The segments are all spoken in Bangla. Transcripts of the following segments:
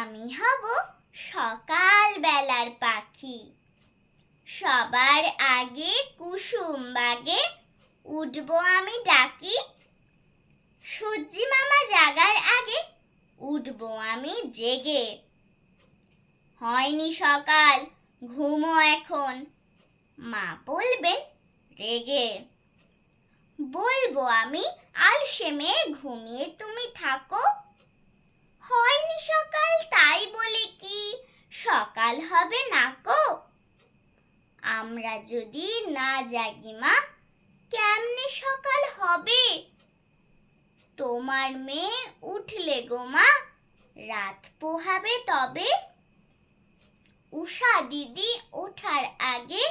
আমি হব সকাল বেলার পাখি, সবার আগে কুসুম বাগে উঠবো আমি ডাকি। সূর্যি মামা জাগার আগে উঠবো আমি জেগে। হয়নি সকাল, ঘুমো এখন, মা বলবেন রেগে। বলবো আমি আলসে মেয়ে, ঘুমিয়ে তুমি থাকো। হয়নি সকাল তাই বলে কি সকাল হবে না কো? আমরা যদি না জাগি মা, কেমনে সকাল হবে? তোমার মেয়ে উঠলে গো মা, রাত পোহাবে তবে। উষা দিদি ওঠার আগে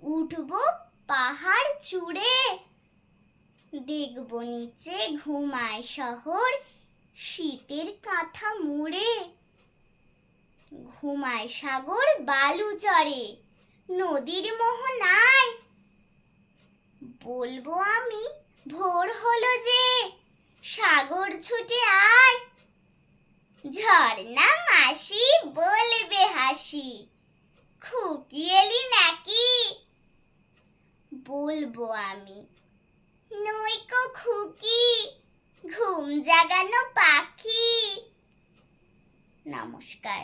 উঠবো পাহাড় চূড়ে। দেখব নিচে ঘুমায় শহর, শীতের কাঁথা মুড়ে। ঘুমায় সাগর বালু চরে, নদীর মোহনায়। বলবো আমি ভোর হলো যে, সাগর ছুটে আয়। ঝর্ণা মাসি বলবে হাসি, খুকি এলি নাকি? বলবো আমি নইকো খুকি, ঘুম জাগানো পাখি। নমস্কার।